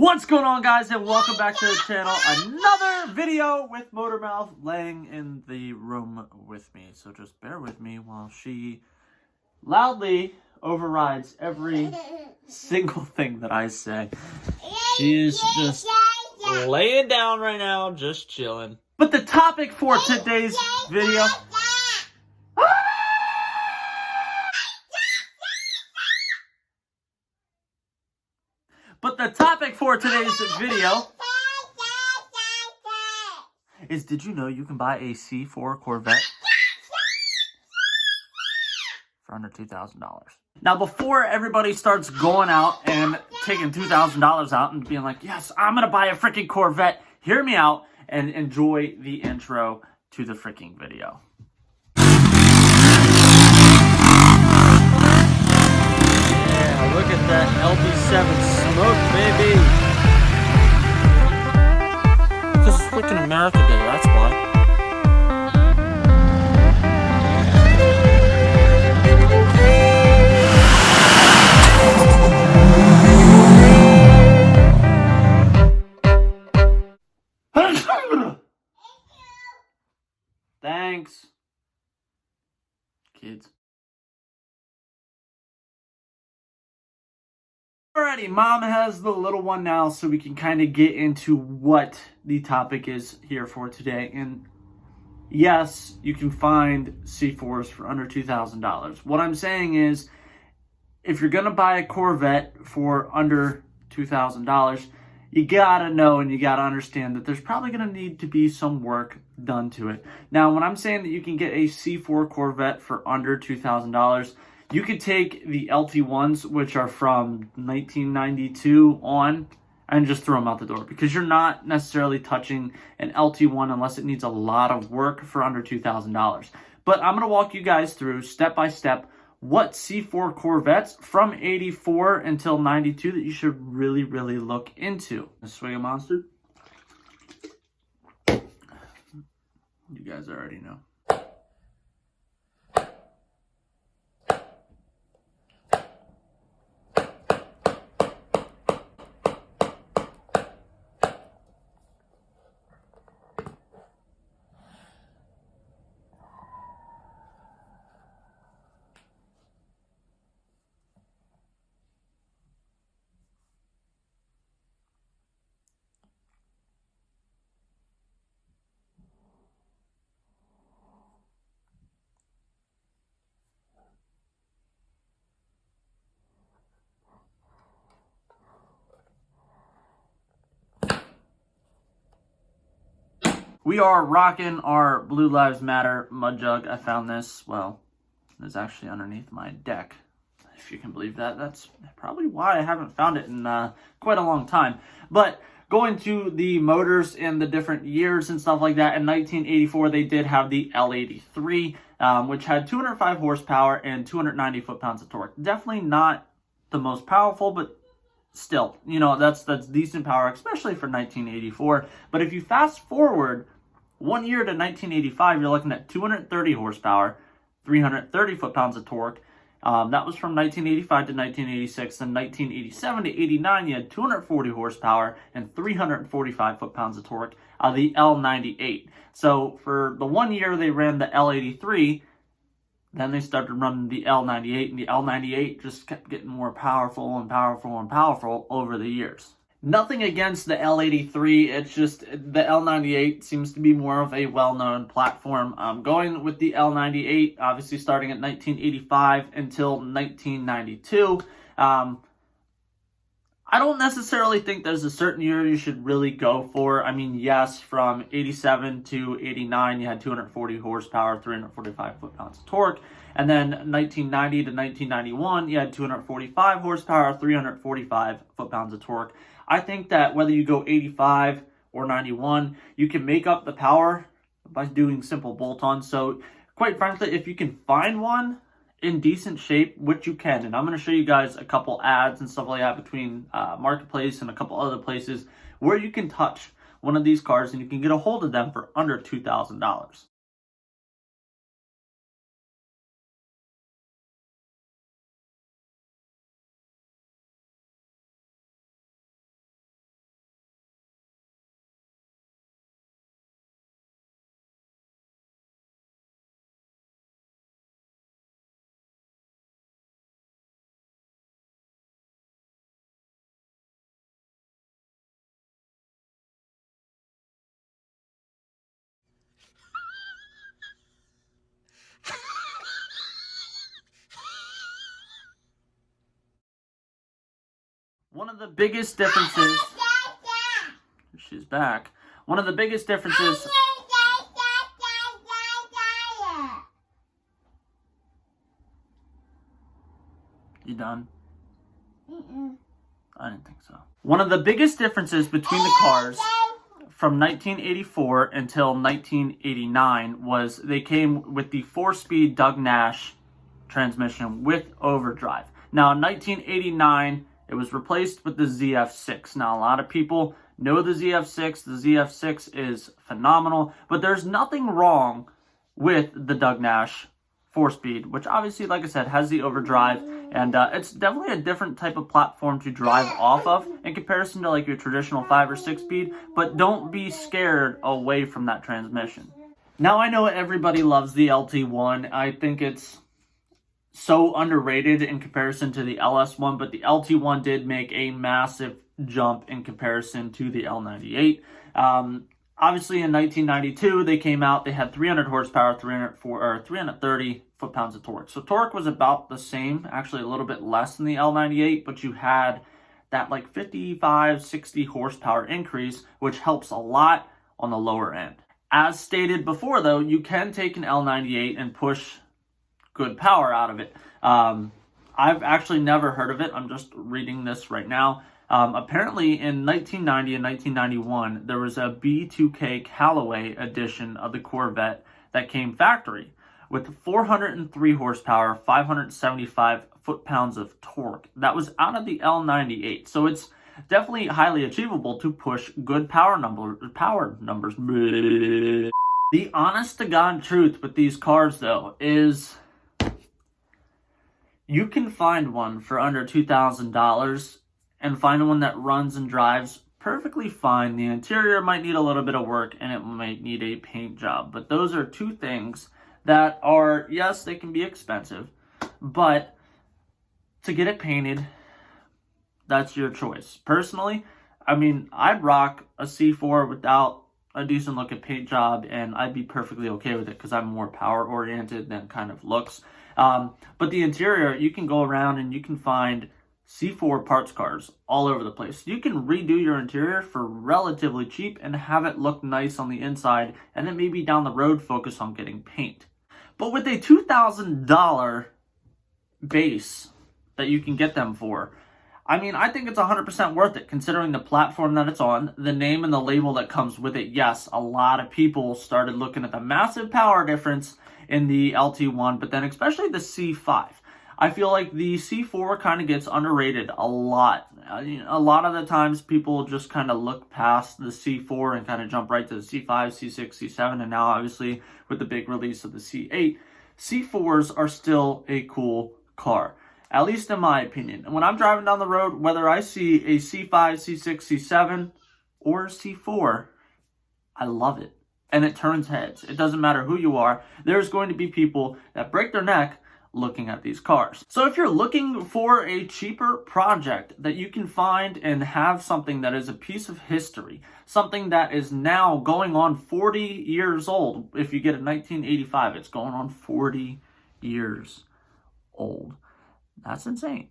What's going on, guys, and welcome back to the channel. Another video with Motormouth laying in the room with me. So just bear with me while she loudly overrides every single thing that I say. She is just laying down right now, just chilling. But the topic for today's video... But the topic for today's video is, did you know you can buy a C4 Corvette for under $2,000? Now, before everybody starts going out and taking $2,000 out and being like, yes, I'm going to buy a freaking Corvette, hear me out and enjoy the intro to the freaking video. Yeah, look at that LB7 smoke, baby. This is freaking America Day, that's why. Thanks, kids. Alrighty, Mom has the little one now, so we can kind of get into what the topic is here for today. And yes, you can find C4s for under $2,000. What I'm saying is, if you're going to buy a Corvette for under $2,000, you gotta know and you gotta understand that there's probably going to need to be some work done to it. Now, when I'm saying that you can get a C4 Corvette for under $2,000, you could take the LT1s, which are from 1992 on, and just throw them out the door, because you're not necessarily touching an LT1 unless it needs a lot of work for under $2,000. But I'm going to walk you guys through step by step what C4 Corvettes from 84 until 92 that you should really look into. A swig of Monster. You guys already know. We are rocking our Blue Lives Matter mud jug. I found this, well, it's actually underneath my deck, if you can believe that. That's probably why I haven't found it in quite a long time. But going to the motors and the different years and stuff like that, in 1984, they did have the L83, which had 205 horsepower and 290 foot-pounds of torque. Definitely not the most powerful, but still, you know, that's decent power, especially for 1984. But if you fast forward 1 year to 1985, you're looking at 230 horsepower, 330 foot-pounds of torque. That was from 1985 to 1986. Then 1987 to 89, you had 240 horsepower and 345 foot-pounds of torque out of the L98. So for the 1 year they ran the L83, then they started running the L98, and the L98 just kept getting more powerful and powerful and powerful over the years. Nothing against the L83, it's just the L98 seems to be more of a well-known platform. Going with the L98, obviously starting at 1985 until 1992, I don't necessarily think there's a certain year you should really go for. I mean, yes, from 87 to 89, you had 240 horsepower, 345 foot-pounds of torque. And then 1990 to 1991, you had 245 horsepower, 345 foot-pounds of torque. I think that whether you go 85 or 91, you can make up the power by doing simple bolt-ons. So, quite frankly, if you can find one in decent shape, which you can, and I'm going to show you guys a couple ads and stuff like that between Marketplace and a couple other places where you can touch one of these cars and you can get a hold of them for under $2,000. One of the biggest differences... She's back. One of the biggest differences... You done? I didn't think so. One of the biggest differences between the cars from 1984 until 1989 was they came with the 4-speed Doug Nash transmission with overdrive. Now, in 1989, it was replaced with the ZF6. Now, a lot of people know the ZF6. The ZF6 is phenomenal, but there's nothing wrong with the Doug Nash 4-speed, which obviously, like I said, has the overdrive, and it's definitely a different type of platform to drive off of in comparison to like your traditional 5 or 6-speed, but don't be scared away from that transmission. Now, I know everybody loves the LT1. I think it's so underrated in comparison to the LS1, but the LT1 did make a massive jump in comparison to the L98. Obviously, in 1992, they came out, they had 300 horsepower, 330 foot-pounds of torque. So torque was about the same, actually a little bit less than the L98, but you had that like 55, 60 horsepower increase, which helps a lot on the lower end. As stated before, though, you can take an L98 and push good power out of it. I've actually never heard of it. I'm just reading this right now. Apparently, in 1990 and 1991, there was a B2K Callaway edition of the Corvette that came factory with 403 horsepower, 575 foot-pounds of torque. That was out of the L98, so it's definitely highly achievable to push good power numbers. The honest-to-God truth with these cars, though, is you can find one for under $2,000 and find one that runs and drives perfectly fine. The interior might need a little bit of work and it might need a paint job. But those are two things that are, yes, they can be expensive, but to get it painted, that's your choice. Personally, I mean, I'd rock a C4 without a decent looking paint job and I'd be perfectly okay with it because I'm more power oriented than kind of looks. But the interior, you can go around and you can find C4 parts cars all over the place. You can redo your interior for relatively cheap and have it look nice on the inside, and then maybe down the road focus on getting paint. But with a $2,000 base that you can get them for, I mean, I think it's 100% worth it considering the platform that it's on, the name and the label that comes with it. Yes, a lot of people started looking at the massive power difference in the LT1, but then especially the C5. I feel like the C4 kind of gets underrated a lot. A lot of the times people just kind of look past the C4 and kind of jump right to the C5, C6, C7, and now obviously with the big release of the C8, C4s are still a cool car, at least in my opinion. And when I'm driving down the road, whether I see a C5, C6, C7, or C4, I love it. And it turns heads. It doesn't matter who you are. There's going to be people that break their neck looking at these cars. So if you're looking for a cheaper project that you can find and have something that is a piece of history, something that is now going on 40 years old, if you get a 1985, it's going on 40 years old. That's insane.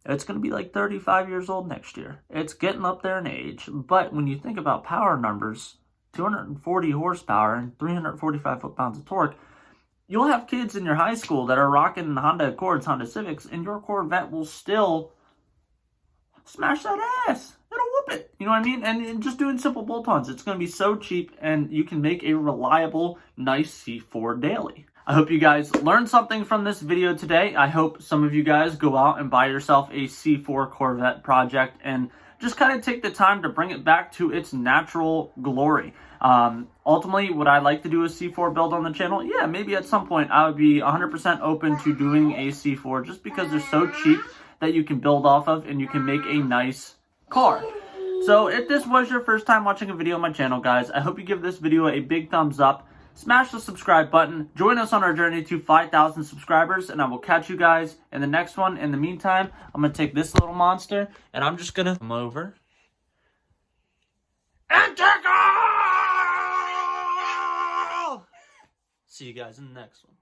It's going to be like 35 years old next year. It's getting up there in age. But when you think about power numbers, 240 horsepower and 345 foot-pounds of torque, you'll have kids in your high school that are rocking Honda Accords, Honda Civics, and your Corvette will still smash that ass. It'll whoop it. You know what I mean? And just doing simple bolt-ons, it's going to be so cheap, and you can make a reliable, nice C4 daily. I hope you guys learned something from this video today. I hope some of you guys go out and buy yourself a C4 Corvette project and just kind of take the time to bring it back to its natural glory. Ultimately, would I like to do a C4 build on the channel? Yeah, maybe at some point I would be 100% open to doing a C4 just because they're so cheap that you can build off of and you can make a nice car. So if this was your first time watching a video on my channel, guys, I hope you give this video a big thumbs up. Smash the subscribe button. Join us on our journey to 5,000 subscribers, and I will catch you guys in the next one. In the meantime, I'm going to take this little monster, and I'm just going to come over and take off! See you guys in the next one.